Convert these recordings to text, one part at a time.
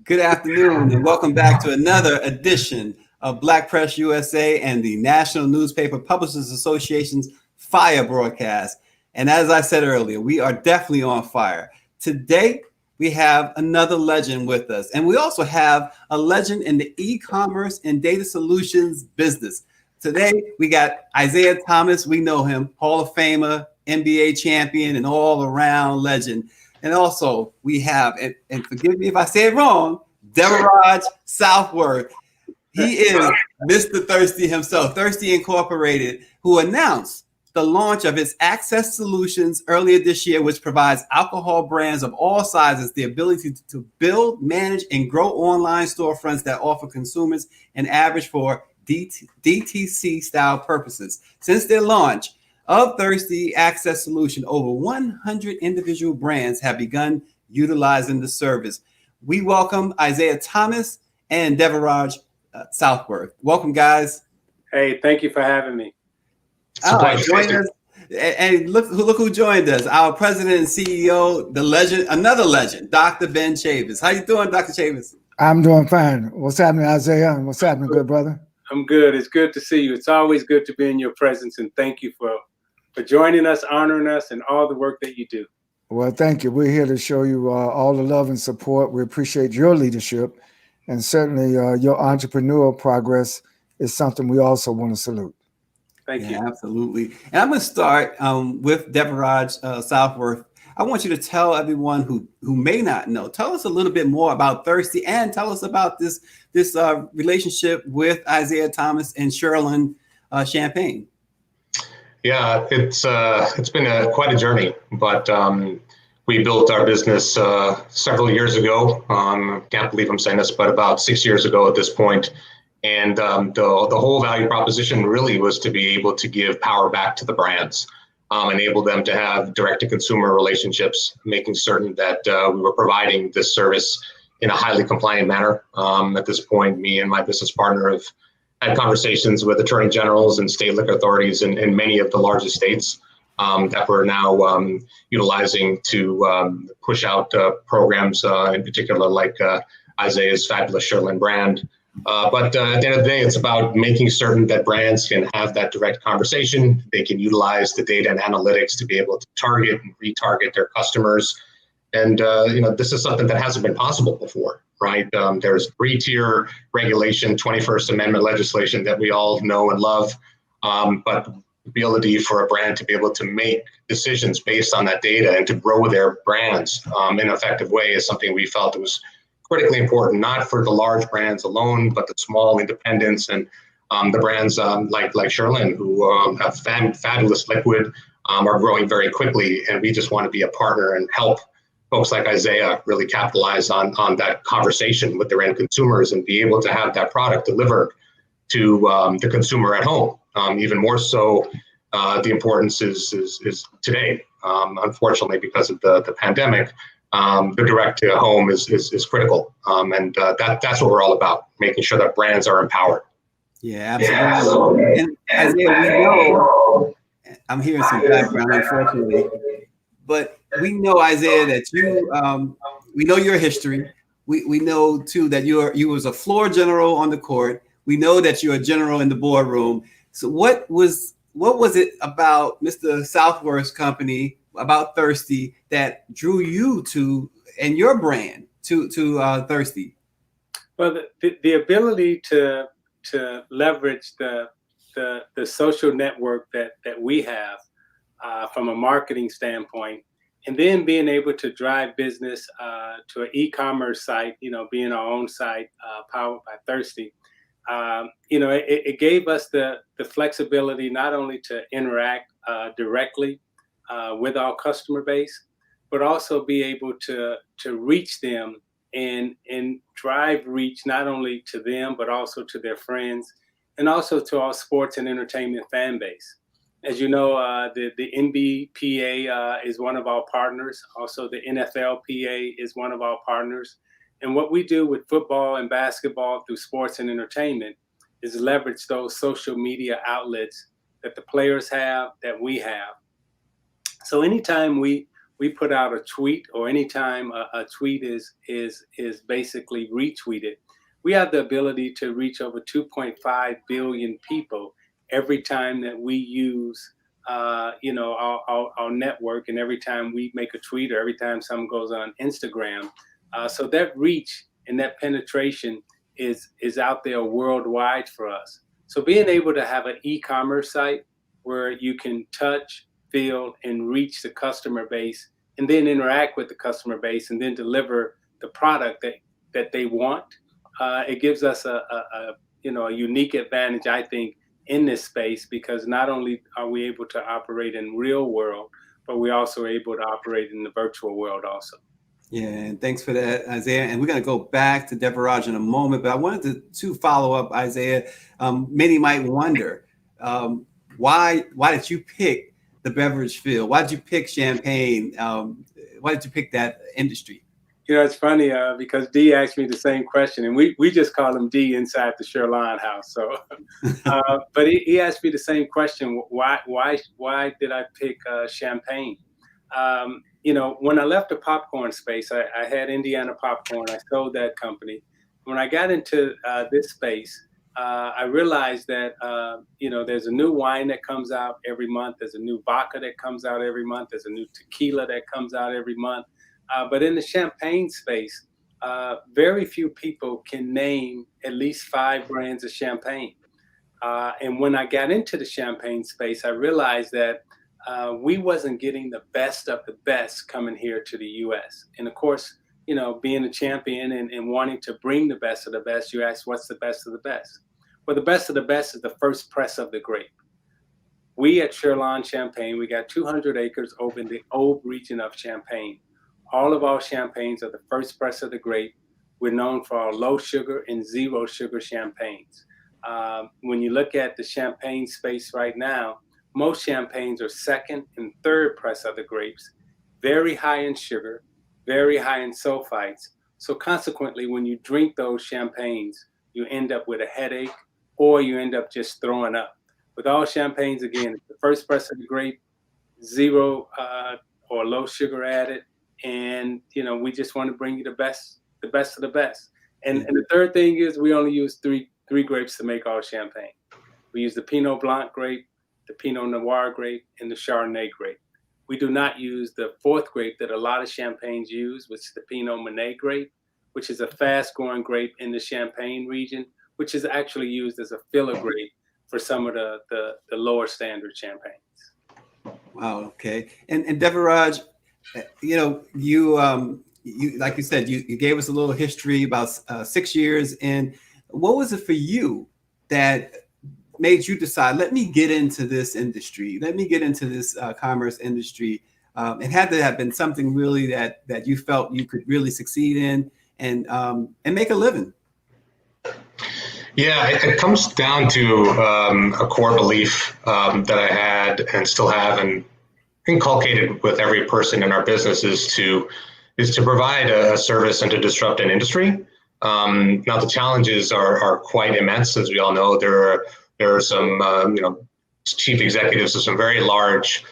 Good afternoon, and welcome back to another edition of Black Press USA and the National Newspaper Publishers Association's Fire broadcast. And as I said earlier, we are definitely on fire. Today, we have another legend with us, and we also have a legend in the e-commerce and data solutions business. Today, we got ISIAH Thomas. We know him, Hall of Famer, NBA champion, and all-around legend. And also we have, and forgive me if I say it wrong, Devaraj Southworth. He is Mr. Thirstie himself, Thirstie Incorporated, who announced the launch of its Access Solutions earlier this year, which provides alcohol brands of all sizes the ability to build, manage, and grow online storefronts that offer consumers an average for DTC style purposes. Since their launch of Thirstie Access Solution, over 100 individual brands have begun utilizing the service. We welcome ISIAH Thomas and Devaraj Southworth. Welcome, guys. Hey, thank you for having me. All right, join us. And look who joined us. Our president and CEO, the legend, another legend, Dr. Ben Chavis. How you doing, Dr. Chavis? I'm doing fine. What's happening, ISIAH? What's happening, good brother? I'm good. It's good to see you. It's always good to be in your presence, and thank you for joining us, honoring us, and all the work that you do. Well, thank you. We're here to show you all the love and support. We appreciate your leadership, and certainly your entrepreneurial progress is something we also want to salute. Thank you. Absolutely. And I'm going to start with Devaraj Southworth. I want you to tell everyone who may not know, tell us a little bit more about Thirstie, and tell us about this relationship with ISIAH Thomas and Cheurlin Champagne. Yeah, it's been quite a journey, but we built our business several years ago. Can't believe I'm saying this, but about 6 years ago at this point. And the whole value proposition really was to be able to give power back to the brands, enable them to have direct-to-consumer relationships, making certain that we were providing this service in a highly compliant manner. At this point, me and my business partner have had conversations with attorney generals and state liquor authorities in many of the largest states that we're now utilizing to push out programs, in particular like ISIAH's fabulous Cheurlin brand. But at the end of the day, it's about making certain that brands can have that direct conversation. They can utilize the data and analytics to be able to target and retarget their customers. And this is something that hasn't been possible before, right? There's 3-tier regulation, 21st Amendment legislation that we all know and love, but the ability for a brand to be able to make decisions based on that data and to grow their brands in an effective way is something we felt was critically important, not for the large brands alone, but the small independents and the brands like Cheurlin, who have fabulous liquid, are growing very quickly, and we just want to be a partner and help folks like ISIAH really capitalize on that conversation with their end consumers and be able to have that product delivered to the consumer at home. Even more so, the importance is today, unfortunately, because of the pandemic. The direct to home is critical, and that's what we're all about, making sure that brands are empowered. Yeah, absolutely. And ISIAH, we know, I'm hearing some background, unfortunately, but we know, ISIAH, that you, we know your history. We know too that you was a floor general on the court. We know that you're a general in the boardroom. So what was it about Mr. Southworth's company, about Thirstie, that drew you to, and your brand to Thirstie? Well, the ability to leverage the social network that we have from a marketing standpoint, and then being able to drive business to an e-commerce site, being our own site powered by Thirstie. It gave us the flexibility not only to interact directly with our customer base, but also be able to reach them and drive reach not only to them, but also to their friends, and also to our sports and entertainment fan base. As you know, the NBPA is one of our partners. Also, the NFLPA is one of our partners. And what we do with football and basketball through sports and entertainment is leverage those social media outlets that the players have, that we have. So anytime we we put out a tweet, or anytime a tweet is basically retweeted, we have the ability to reach over 2.5 billion people every time that we use our network, and every time we make a tweet, or every time something goes on Instagram. So that reach and that penetration is out there worldwide for us. So being able to have an e-commerce site where you can touch, feel, and reach the customer base, and then interact with the customer base, and then deliver the product that they want, it gives us a unique advantage, I think, in this space, because not only are we able to operate in real world, but we're also able to operate in the virtual world also. Yeah, and thanks for that, Isaiah. And we're going to go back to Devaraj in a moment, but I wanted to follow up, Isaiah. Many might wonder, why did you pick the beverage field? Why did you pick champagne? Why did you pick that industry? You know, it's funny because Dee asked me the same question, and we just call him Dee inside the Cheurlin house. So, but he asked me the same question. Why did I pick champagne? When I left the popcorn space, I had Indiana Popcorn. I sold that company. When I got into this space, I realized that there's a new wine that comes out every month. There's a new vodka that comes out every month. There's a new tequila that comes out every month. But in the champagne space, very few people can name at least 5 brands of champagne. And when I got into the champagne space, I realized that we wasn't getting the best of the best coming here to the U.S. And of course, being a champion and wanting to bring the best of the best, you ask, what's the best of the best? Well, the best of the best is the first press of the grape. We at Cheurlin Champagne, we got 200 acres over in the Aube region of Champagne. All of our champagnes are the first press of the grape. We're known for our low sugar and zero sugar champagnes. When you look at the champagne space right now, most champagnes are second and third press of the grapes, very high in sugar, very high in sulfites. So consequently, when you drink those champagnes, you end up with a headache, or you end up just throwing up. With all champagnes, again, it's the first press of the grape, zero or low sugar added. And, we just want to bring you the best of the best. And the third thing is we only use three grapes to make our champagne. We use the Pinot Blanc grape, the Pinot Noir grape, and the Chardonnay grape. We do not use the fourth grape that a lot of champagnes use, which is the Pinot Meunier grape, which is a fast-growing grape in the Champagne region, which is actually used as a filler grape for some of the lower standard champagnes. Wow. Okay. And Devaraj, you like you said, you gave us a little history about 6 years. And what was it for you that made you decide, let me get into this industry, let me get into this commerce industry? It had to have been something really that you felt you could really succeed in and make a living. Yeah, it comes down to a core belief that I had and still have, and inculcated with every person in our business, is to provide a service and to disrupt an industry. Now the challenges are quite immense, as we all know. There are some chief executives of some very large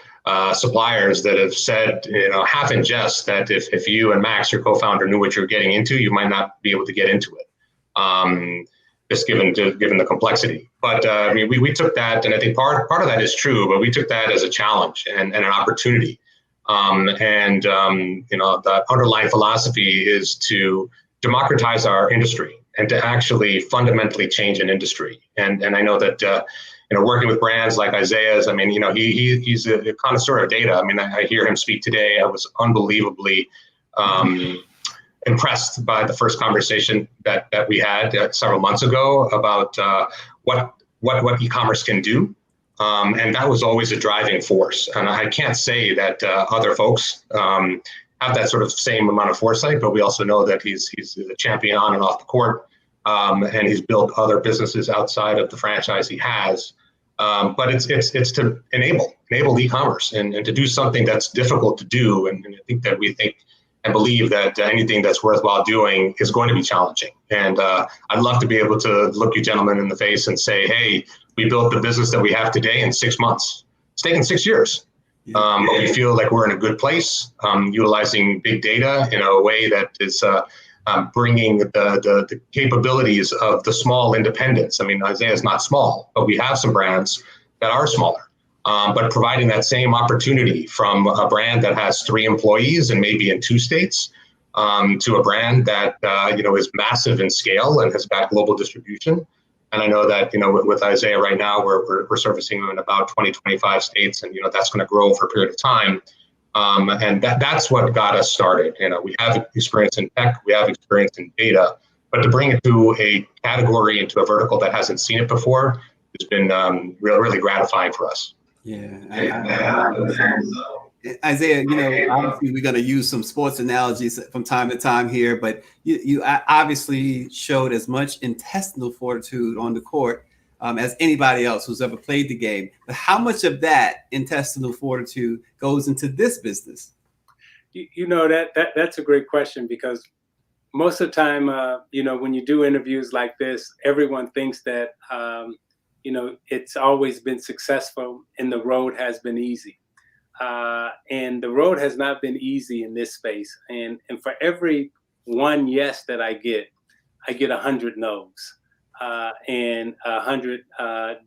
suppliers that have said, half in jest, that if you and Max, your co-founder, knew what you're getting into, you might not be able to get into it. Just given the complexity. But we took that, and I think part of that is true, but we took that as a challenge and an opportunity. The underlying philosophy is to democratize our industry and to actually fundamentally change an industry. And I know that working with brands like Isaiah's, he's a connoisseur of data. I hear him speak today. I was unbelievably impressed by the first conversation that we had several months ago about what e-commerce can do. And that was always a driving force. And I can't say that other folks have that sort of same amount of foresight, but we also know that he's a champion on and off the court. And he's built other businesses outside of the franchise he has. But it's to enable e-commerce and to do something that's difficult to do. And I think that we think and believe that anything that's worthwhile doing is going to be challenging. And I'd love to be able to look you gentlemen in the face and say, hey, we built the business that we have today in 6 months. It's taken 6 years. But we feel like we're in a good place, utilizing big data in a way that is bringing the capabilities of the small independents. I mean, ISIAH is not small, but we have some brands that are smaller. But providing that same opportunity from a brand that has 3 employees and maybe in 2 states to a brand that is massive in scale and has got global distribution. And I know that with ISIAH right now, we're servicing them in about 20-25 states, and that's going to grow for a period of time. And that's what got us started. We have experience in tech, we have experience in data, but to bring it to a category, into a vertical that hasn't seen it before, has been really gratifying for us. ISIAH, obviously we're going to use some sports analogies from time to time here, but you obviously showed as much intestinal fortitude on the court as anybody else who's ever played the game. But how much of that intestinal fortitude goes into this business? That's a great question, because most of the time, when you do interviews like this, everyone thinks that, it's always been successful and the road has been easy. And the road has not been easy in this space. And for every one yes that I get 100 no's, and 100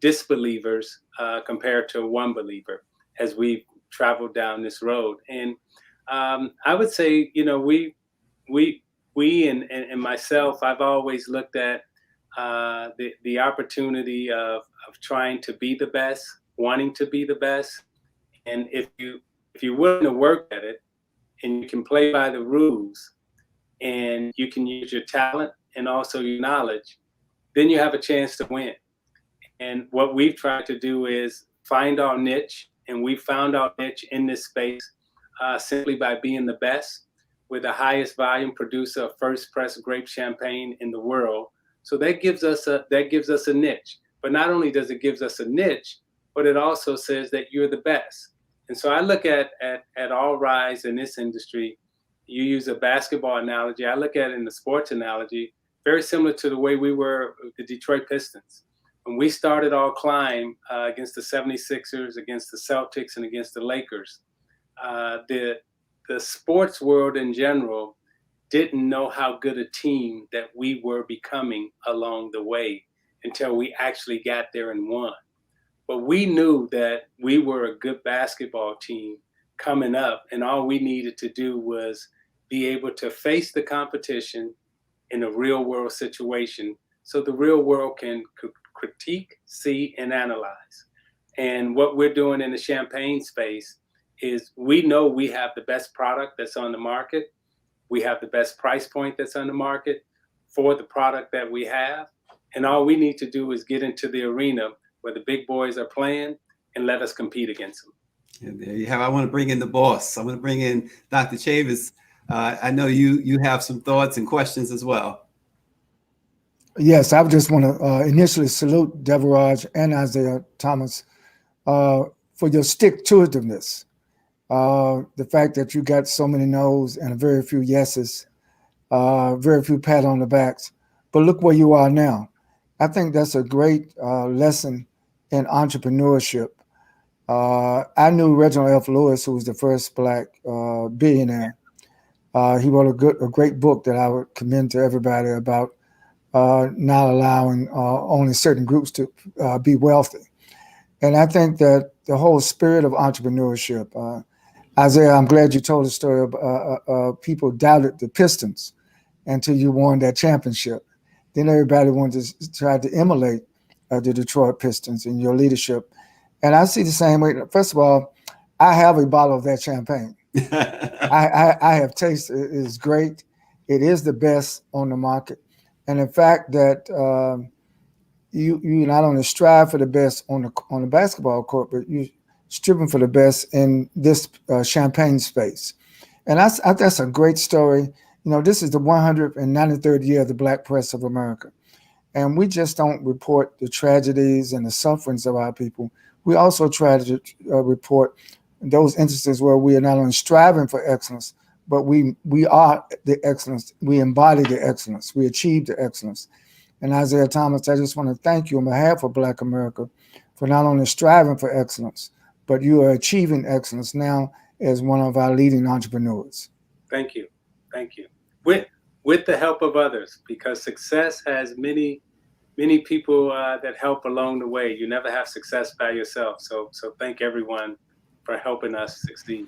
disbelievers compared to one believer as we've traveled down this road. And I would say, we and myself, I've always looked at the opportunity of trying to be the best, wanting to be the best. And if you're willing to work at it, and you can play by the rules, and you can use your talent and also your knowledge, then you have a chance to win. And what we've tried to do is find our niche, and we found our niche in this space simply by being the best. We're the highest volume producer of first press grape champagne in the world. So that gives us a niche. But not only does it give us a niche, but it also says that you're the best. And so I look at all rise in this industry. You use a basketball analogy. I look at it in the sports analogy, very similar to the way we were with the Detroit Pistons. When we started our climb against the 76ers, against the Celtics, and against the Lakers, the sports world in general didn't know how good a team that we were becoming along the way until we actually got there and won. But we knew that we were a good basketball team coming up, and all we needed to do was be able to face the competition in a real world situation, so the real world can critique, see, and analyze. And what we're doing in the champagne space is we know we have the best product that's on the market. We have the best price point that's on the market for the product that we have. And all we need to do is get into the arena where the big boys are playing and let us compete against them. And there you have. I want to bring in the boss. I want to bring in Dr. Chavis. I know you have some thoughts and questions as well. Yes, I just want to initially salute Devaraj and ISIAH Thomas for your stick-to-itiveness. The fact that you got so many no's and very few yeses, very few pat on the backs. But look where you are now. I think that's a great lesson in entrepreneurship. I knew Reginald F. Lewis, who was the first Black billionaire. He wrote a great book that I would commend to everybody about not allowing only certain groups to be wealthy. And I think that the whole spirit of entrepreneurship, ISIAH, I'm glad you told the story of people doubted the Pistons until you won that championship. Then everybody wanted to try to emulate the Detroit Pistons in your leadership. And I see the same way. First of all, I have a bottle of that champagne. I have tasted it. It is great. It is the best on the market. And the fact that you not only strive for the best on the basketball court, but you stripping for the best in this champagne space. And I think that's a great story. You know, this is the 193rd year of the Black Press of America. And we just don't report the tragedies and the sufferings of our people. We also try to report those instances where we are not only striving for excellence, but we are the excellence. We embody the excellence. We achieve the excellence. And ISIAH Thomas, I just want to thank you on behalf of Black America for not only striving for excellence, but you are achieving excellence now as one of our leading entrepreneurs. Thank you. Thank you. With the help of others, because success has many people that help along the way. You never have success by yourself. So thank everyone for helping us succeed.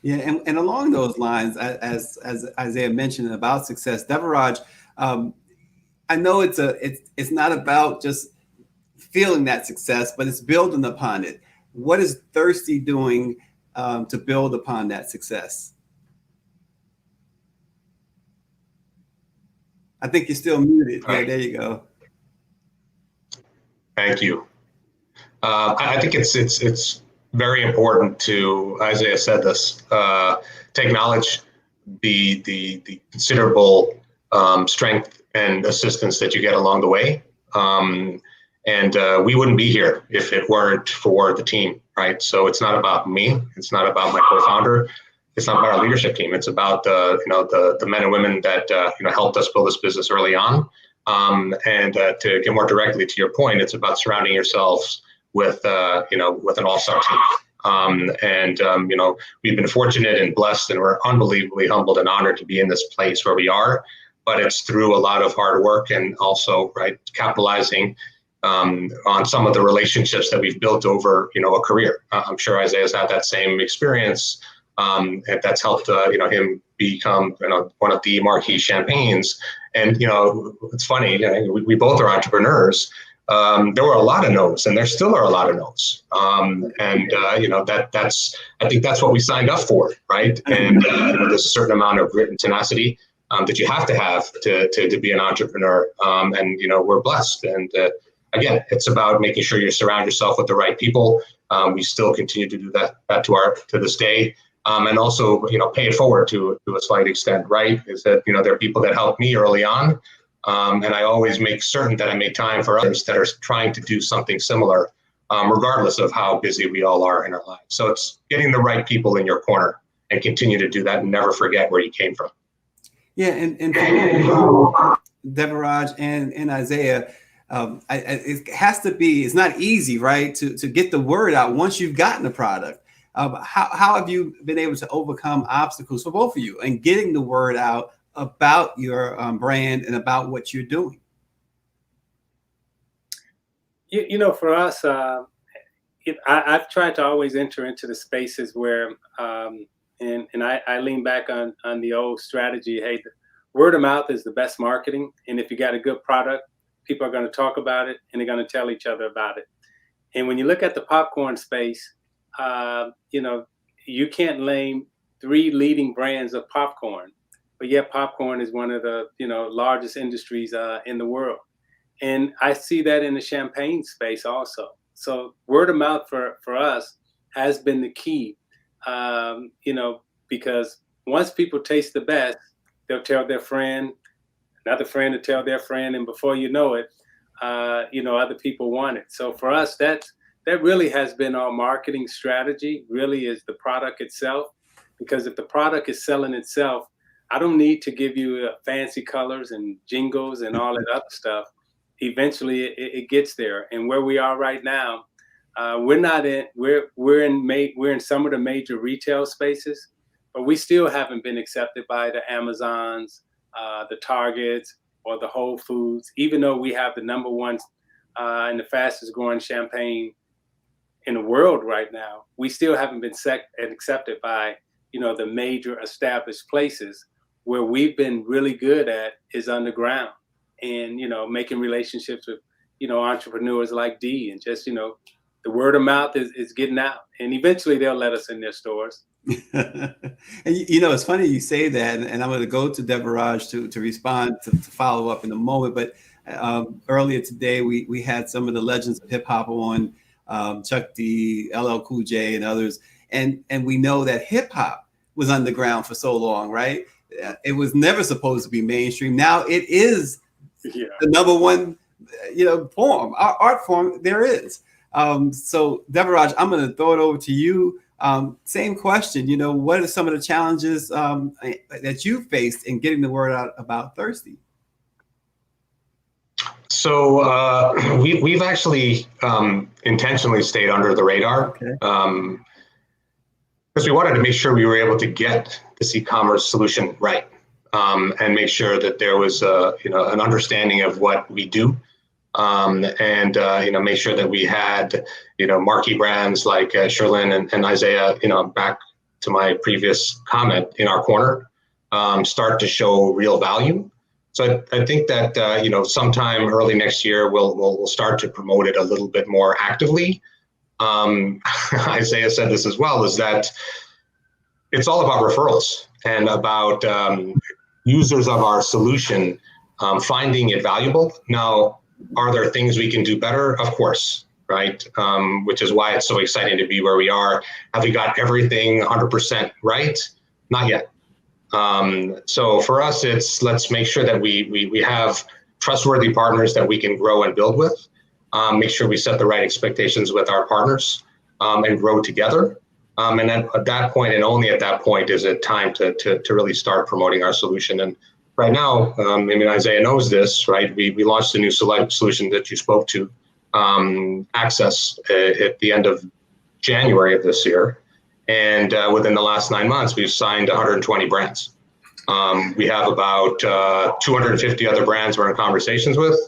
Yeah, and along those lines, as ISIAH mentioned about success, Devaraj, I know it's not about just feeling that success, but it's building upon it. What is Thirstie doing to build upon that success? I think you're still muted. Yeah, there you go. Thank you. I think it's very important to, ISIAH said this, to acknowledge the considerable strength and assistance that you get along the way. And we wouldn't be here if it weren't for the team, right? So it's not about me. It's not about my co-founder. It's not about our leadership team. It's about the men and women that helped us build this business early on. And to get more directly to your point, it's about surrounding yourselves with with an all-star team. We've been fortunate and blessed, and we're unbelievably humbled and honored to be in this place where we are. But it's through a lot of hard work and also capitalizing on some of the relationships that we've built over a career. I'm sure ISIAH's had that same experience. And that's helped him become one of the marquee champagnes. And it's funny, we both are entrepreneurs. There were a lot of no's, and there still are a lot of no's. I think that's what we signed up for, right? And there's a certain amount of grit and tenacity that you have to be an entrepreneur. We're blessed. And again, it's about making sure you surround yourself with the right people. We still continue to do that to this day. And also, pay it forward to a slight extent, right? Is that, there are people that helped me early on. And I always make certain that I make time for others that are trying to do something similar, regardless of how busy we all are in our lives. So it's getting the right people in your corner and continue to do that and never forget where you came from. Yeah, and Devaraj and ISIAH, it has to be, it's not easy, right, to get the word out once you've gotten the product. How have you been able to overcome obstacles for both of you and getting the word out about your brand and about what you're doing? For us, I've tried to always enter into the spaces where, and I lean back on the old strategy. Hey, word of mouth is the best marketing. And if you got a good product, people are going to talk about it and they're going to tell each other about it. And when you look at the popcorn space, you can't name 3 leading brands of popcorn, but yet popcorn is one of the largest industries in the world. And I see that in the champagne space also. So word of mouth for us has been the key, because once people taste the best, they'll tell their friend, another friend to tell their friend, and before you know it, other people want it. So for us, that really has been our marketing strategy, really is the product itself. Because if the product is selling itself, I don't need to give you fancy colors and jingles and all that other stuff. Eventually it gets there. And where we are right now, we're in some of the major retail spaces, but we still haven't been accepted by the Amazons, the Targets, or the Whole Foods, even though we have the #1 and the fastest growing champagne in the world right now. We still haven't been accepted by the major established places. Where we've been really good at is underground, and making relationships with entrepreneurs like D, and just the word of mouth is getting out, and eventually they'll let us in their stores. And it's funny you say that, and I'm going to go to Devaraj to respond to follow up in a moment. But earlier today, we had some of the legends of hip hop on, Chuck D, LL Cool J, and others, and we know that hip hop was underground for so long, right? It was never supposed to be mainstream. Now it is the #1, form, art form there is. So Devaraj, I'm going to throw it over to you. Same question. What are some of the challenges that you faced in getting the word out about Thirstie? So we've actually intentionally stayed under the radar. Okay. Because we wanted to make sure we were able to get this e-commerce solution right, and make sure that there was an understanding of what we do, and make sure that we had marquee brands like Cheurlin and ISIAH, back to my previous comment, in our corner, start to show real value. So I think that sometime early next year we'll start to promote it a little bit more actively. ISIAH said this as well, is that it's all about referrals and about users of our solution finding it valuable. Now, are there things we can do better? Of course, right? Which is why it's so exciting to be where we are. Have we got everything 100% right? Not yet. So for us, it's let's make sure that we have trustworthy partners that we can grow and build with. Make sure we set the right expectations with our partners, and grow together. And then at that point, and only at that point, is it time to really start promoting our solution. And right now, ISIAH knows this, right? We launched a new solution that you spoke to, Access, at the end of January of this year. And within the last 9 months, we've signed 120 brands. We have about 250 other brands we're in conversations with.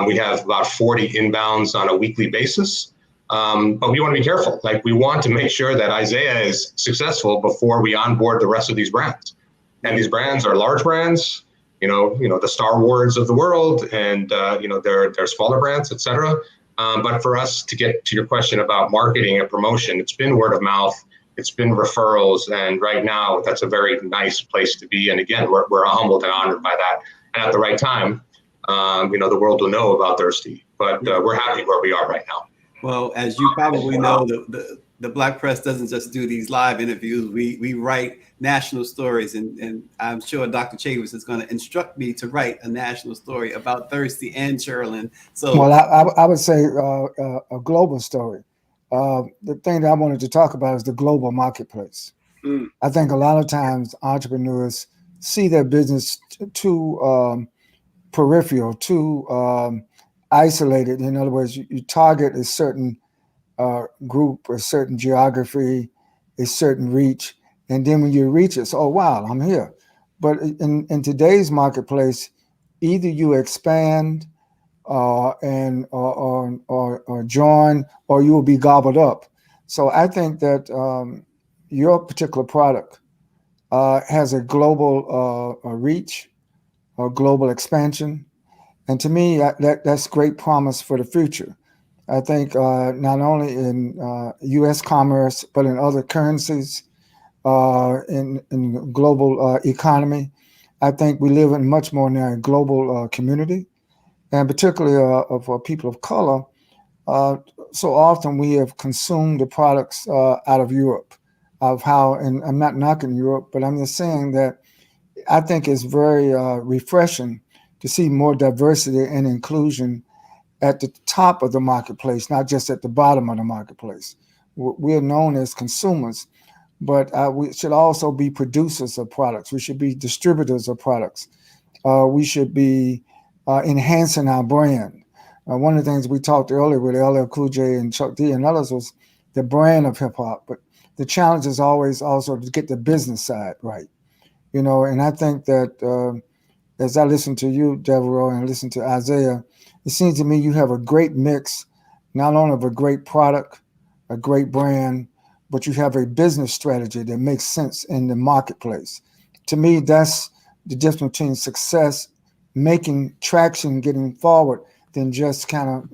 We have about 40 inbounds on a weekly basis. But we want to be careful. Like, we want to make sure that ISIAH is successful before we onboard the rest of these brands. And these brands are large brands, the Star Wars of the world, and they're smaller brands, et cetera. But for us, to get to your question about marketing and promotion, it's been word of mouth, it's been referrals, and right now that's a very nice place to be. And again, we're humbled and honored by that. And at the right time, the world will know about Thirstie. But we're happy where we are right now. Well, as you probably know, the Black press doesn't just do these live interviews. We write national stories, and I'm sure Dr. Chavis is going to instruct me to write a national story about Thirstie and Cheurlin. So, well, I would say a global story. The thing that I wanted to talk about is the global marketplace. I think a lot of times entrepreneurs see their business too peripheral, too isolated. In other words, you target a certain group, a certain geography, a certain reach, and then when you reach it, it's, oh wow, I'm here. But in today's marketplace, either you expand or join, or you will be gobbled up. So I think that your particular product has a global reach, a global expansion. And to me, that's great promise for the future. I think not only in U.S. commerce, but in other currencies, in the global economy. I think we live in much more now a global community, and particularly for people of color. So often we have consumed the products out of Europe, and I'm not knocking Europe, but I'm just saying that I think it's very refreshing to see more diversity and inclusion at the top of the marketplace, not just at the bottom of the marketplace. We're known as consumers, but we should also be producers of products. We should be distributors of products. We should be enhancing our brand. One of the things we talked earlier with LL Cool J and Chuck D and others was the brand of hip hop. But the challenge is always also to get the business side right. And I think that as I listen to you, Devaraj, and listen to ISIAH, it seems to me you have a great mix, not only of a great product, a great brand, but you have a business strategy that makes sense in the marketplace. To me, that's the difference between success, making traction, getting forward, than just kind of,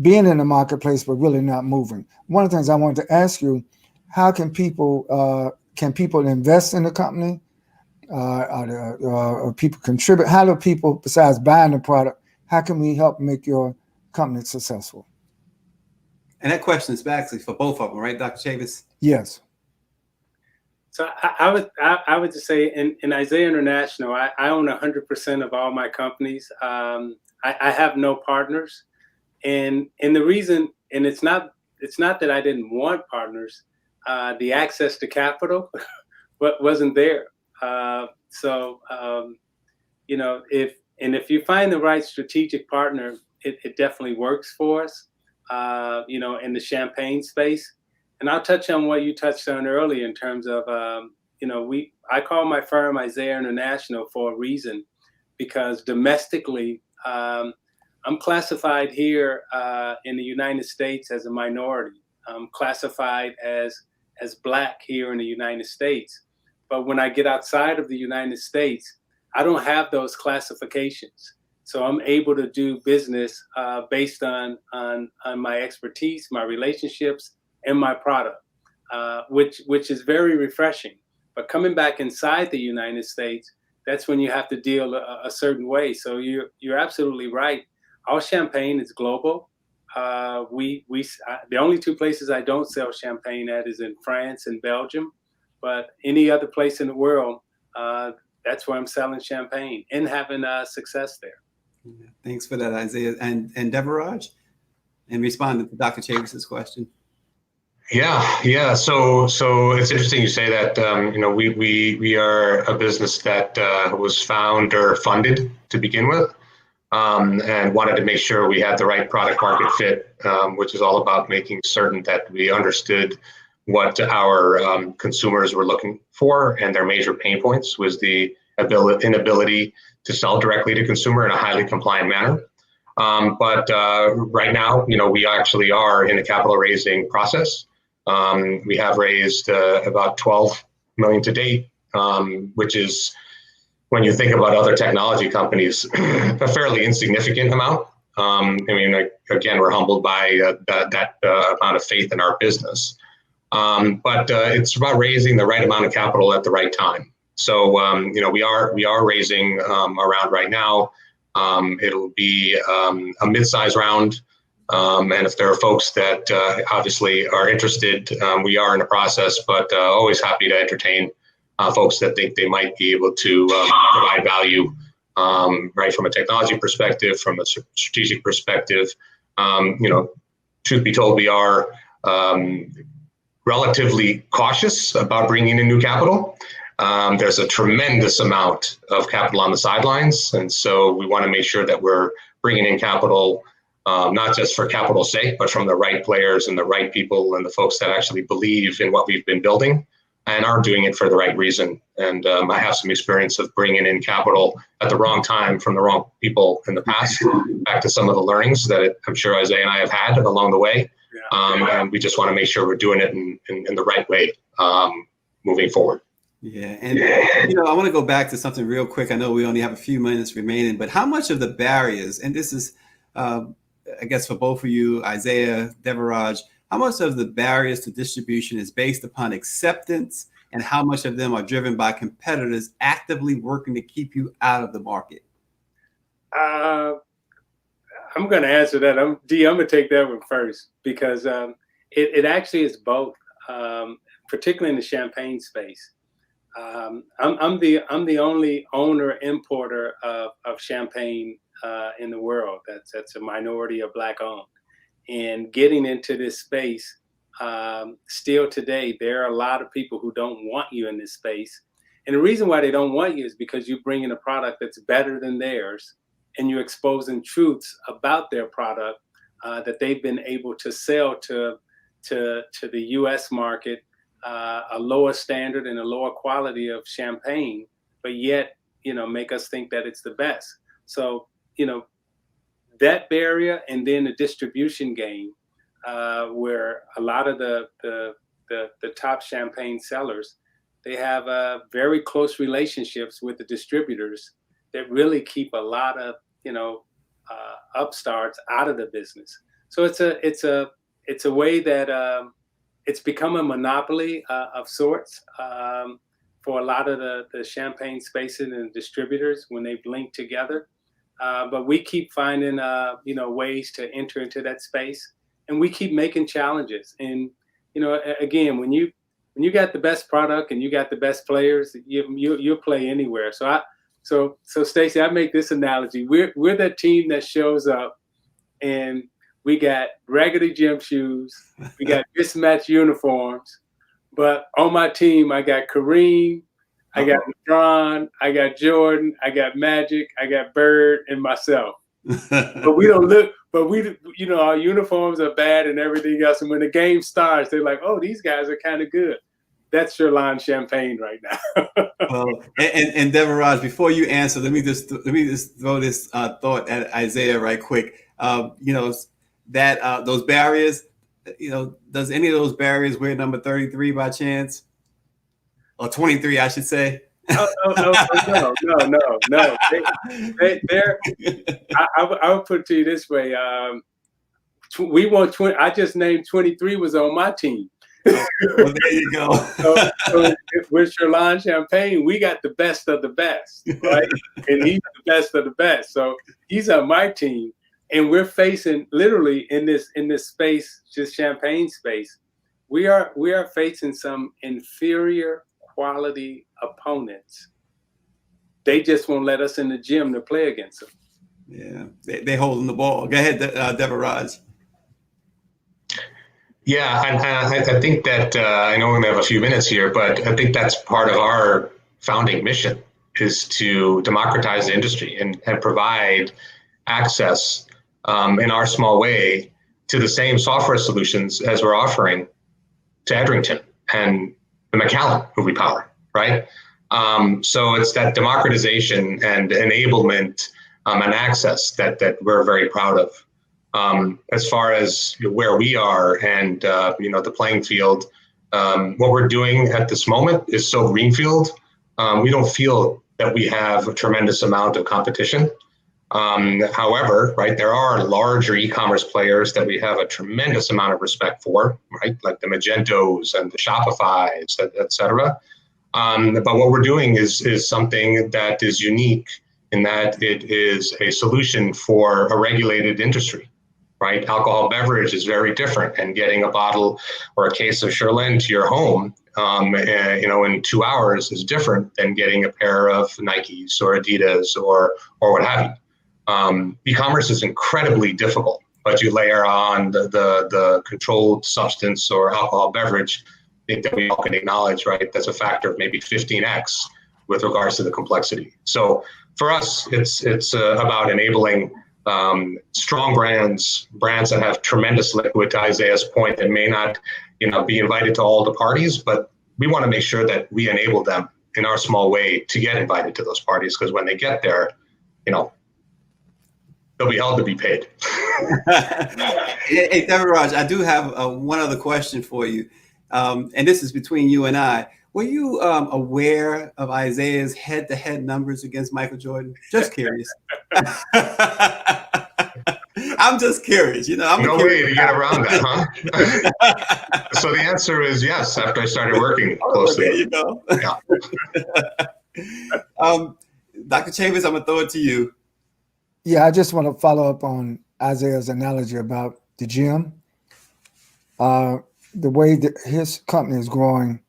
being in the marketplace, but really not moving. One of the things I wanted to ask you, how can people invest in the company? Or people contribute? How do people, besides buying the product, how can we help make your company successful? And that question is actually for both of them, right, Dr. Chavis? Yes. So I would just say in ISIAH International, I own 100% of all my companies. I have no partners, and the reason, and it's not that I didn't want partners, the access to capital wasn't there. So if And if you find the right strategic partner, it definitely works for us, in the champagne space. And I'll touch on what you touched on earlier in terms of, I call my firm ISIAH International for a reason, because domestically, I'm classified here in the United States as a minority. I'm classified as Black here in the United States. But when I get outside of the United States, I don't have those classifications. So I'm able to do business based on my expertise, my relationships, and my product, which is very refreshing. But coming back inside the United States, that's when you have to deal a certain way. So you're absolutely right. Our champagne is global. The only two places I don't sell champagne at is in France and Belgium, but any other place in the world, that's where I'm selling champagne and having success there. Yeah, thanks for that, ISIAH. And Devaraj, and responding to Dr. Chavis's question. Yeah. So it's interesting you say that. We are a business that was founder funded to begin with, and wanted to make sure we had the right product market fit, which is all about making certain that we understood what our consumers were looking for, and their major pain points was the inability to sell directly to consumer in a highly compliant manner. But right now, we actually are in a capital raising process. We have raised about 12 million to date, which is, when you think about other technology companies, a fairly insignificant amount. Again, we're humbled by that amount of faith in our business. But it's about raising the right amount of capital at the right time. So, we are raising around right now. It'll be a mid-size round. And if there are folks that obviously are interested, we are in a process, but always happy to entertain folks that think they might be able to provide value, right, from a technology perspective, from a strategic perspective. Truth be told, we are relatively cautious about bringing in new capital. There's a tremendous amount of capital on the sidelines, and so we want to make sure that we're bringing in capital, not just for capital's sake, but from the right players and the right people and the folks that actually believe in what we've been building and are doing it for the right reason. And I have some experience of bringing in capital at the wrong time from the wrong people in the past, back to some of the learnings that I'm sure ISIAH and I have had along the way. And we just want to make sure we're doing it in the right way moving forward. Yeah, and I want to go back to something real quick. I know we only have a few minutes remaining, but how much of the barriers, and this is, I guess, for both of you, ISIAH, Devaraj, how much of the barriers to distribution is based upon acceptance, and how much of them are driven by competitors actively working to keep you out of the market? I'm going to answer that. I'm going to take that one first, because it actually is both, particularly in the champagne space. I'm the only owner importer of champagne in the world that's a minority or Black owned. And getting into this space, still today, there are a lot of people who don't want you in this space. And the reason why they don't want you is because you bring in a product that's better than theirs, and you're exposing truths about their product that they've been able to sell to the U.S. market, a lower standard and a lower quality of champagne, but yet, make us think that it's the best. So, that barrier, and then the distribution game, where a lot of the top champagne sellers, they have very close relationships with the distributors that really keep a lot of upstarts out of the business. So it's a way that it's become a monopoly of sorts for a lot of the champagne spaces and distributors when they blink together. But we keep finding ways to enter into that space, and we keep making challenges. And again, when you got the best product and you got the best players, you'll play anywhere. So Stacey, I make this analogy: we're that team that shows up, and we got raggedy gym shoes, we got mismatched uniforms, but on my team I got Kareem, I got LeBron, I got Jordan, I got Magic, I got Bird, and myself. But we don't look, but we, you know, our uniforms are bad and everything else. And when the game starts, they're like, oh, these guys are kind of good. That's Cheurlin Champagne right now. Well, and Devaraj, before you answer, let me just throw this thought at ISIAH right quick. You know, that those barriers, you know, does any of those barriers wear number 33 by chance? Or 23, I should say. No. They're, I would put it to you this way. We want 20. I just named 23 was on my team. Well, there you go. so with Cheurlin Champagne, we got the best of the best, right? And he's the best of the best. So he's on my team. And we're facing literally in this space, just champagne space, we are facing some inferior quality opponents. They just won't let us in the gym to play against them. Yeah, they holding the ball. Go ahead, Devaraj. Yeah, and I think that I know we only have a few minutes here, but I think that's part of our founding mission is to democratize the industry and provide access in our small way to the same software solutions as we're offering to Edrington and the McAllen, who we power, right? So it's that democratization and enablement and access that we're very proud of. As far as where we are and you know, the playing field, what we're doing at this moment is so greenfield. We don't feel that we have a tremendous amount of competition. However, right, there are larger e-commerce players that we have a tremendous amount of respect for, right, like the Magentos and the Shopifys, et cetera. But what we're doing is something that is unique in that it is a solution for a regulated industry, right? Alcohol beverage is very different, and getting a bottle or a case of Cheurlin to your home, you know, in 2 hours is different than getting a pair of Nikes or Adidas or what have you. E-commerce is incredibly difficult, but you layer on the controlled substance or alcohol beverage, I think that we all can acknowledge, right? That's a factor of maybe 15x with regards to the complexity. So for us, it's about enabling strong brands that have tremendous liquid, to ISIAH's point, that may not, you know, be invited to all the parties, but we want to make sure that we enable them in our small way to get invited to those parties, because when they get there, you know, they'll be held to be paid. Hey, Devaraj, I do have one other question for you, and this is between you and I. Were you aware of ISIAH's head-to-head numbers against Michael Jordan? Just curious. I'm just curious. You know, I'm no way to get around that, huh? So the answer is yes. After I started working closely, there you go. Yeah. Dr. Chambers, I'm gonna throw it to you. Yeah, I just want to follow up on ISIAH's analogy about the gym. The way that his company is growing,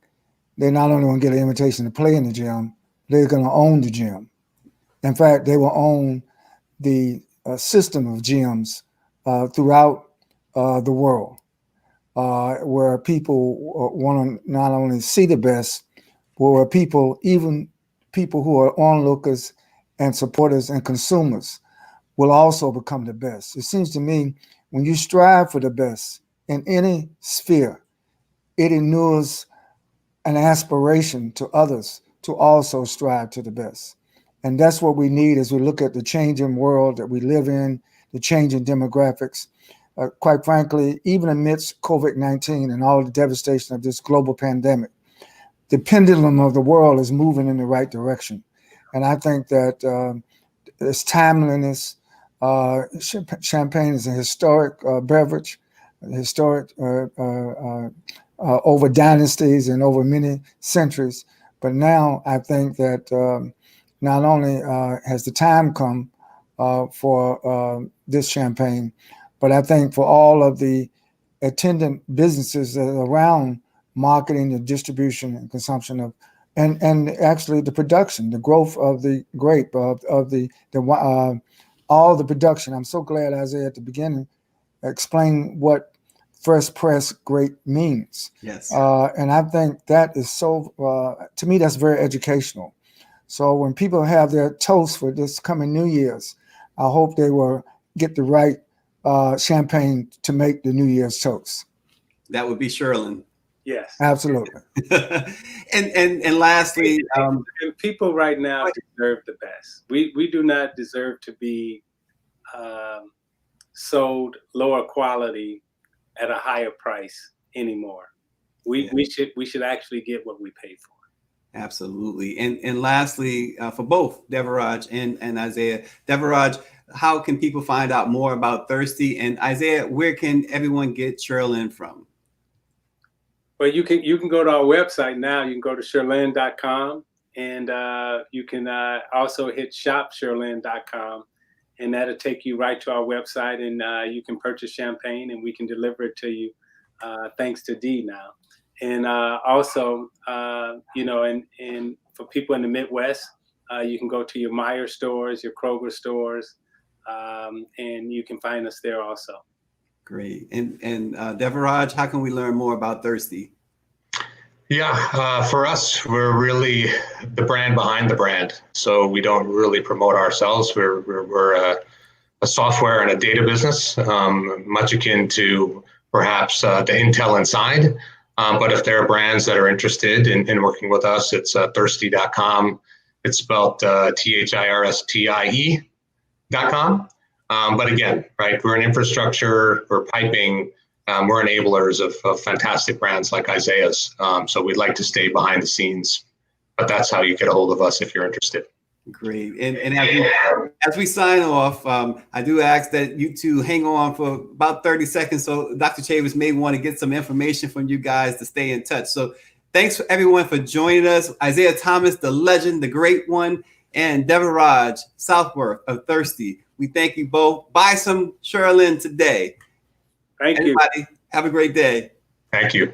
they're not only going to get an invitation to play in the gym, they're going to own the gym. In fact, they will own the system of gyms throughout the world, where people want to not only see the best, but where even people who are onlookers and supporters and consumers will also become the best. It seems to me when you strive for the best in any sphere, it inures an aspiration to others to also strive to the best. And that's what we need as we look at the changing world that we live in, the changing demographics. Quite frankly, even amidst COVID-19 and all the devastation of this global pandemic, the pendulum of the world is moving in the right direction. And I think that its timeliness, champagne is a historic beverage, historic over dynasties and over many centuries. But now I think that not only has the time come for this champagne, but I think for all of the attendant businesses that are around marketing, the distribution and consumption of, and actually the production, the growth of the grape, of the all the production. I'm so glad ISIAH at the beginning explained what first press great means. Yes. And I think that is so, to me, that's very educational. So when people have their toast for this coming New Year's, I hope they will get the right champagne to make the New Year's toast. That would be Cheurlin. Yes. Absolutely. and lastly, and people right now deserve the best. We do not deserve to be sold lower quality at a higher price anymore. We should actually get what we pay for. Absolutely. And lastly, for both Devaraj and ISIAH, Devaraj, how can people find out more about Thirstie? And ISIAH, where can everyone get Cheurlin from? Well, you can go to our website now. You can go to Cheurlin.com, and you can also hit shop.Cheurlin.com, and that'll take you right to our website, and you can purchase champagne, and we can deliver it to you, thanks to D now. And also, you know, and for people in the Midwest, you can go to your Meijer stores, your Kroger stores, and you can find us there also. Great. And Devaraj, how can we learn more about Thirstie? Yeah, for us, we're really the brand behind the brand. So we don't really promote ourselves. We're a software and a data business, much akin to perhaps the Intel Inside. But if there are brands that are interested in working with us, it's thirstie.com. It's spelled THIRSTIE.com. But again, right, we're an infrastructure, we're piping, we're enablers of fantastic brands like ISIAH's. So we'd like to stay behind the scenes, but that's how you get a hold of us if you're interested. Great. And as we sign off, I do ask that you two hang on for about 30 seconds. So Dr. Chavis may want to get some information from you guys to stay in touch. So thanks for everyone for joining us. ISIAH Thomas, the legend, the great one, and Devaraj Southworth of Thirstie. We thank you both. Buy some Cheurlin today. Thank you. Everybody, have a great day. Thank you.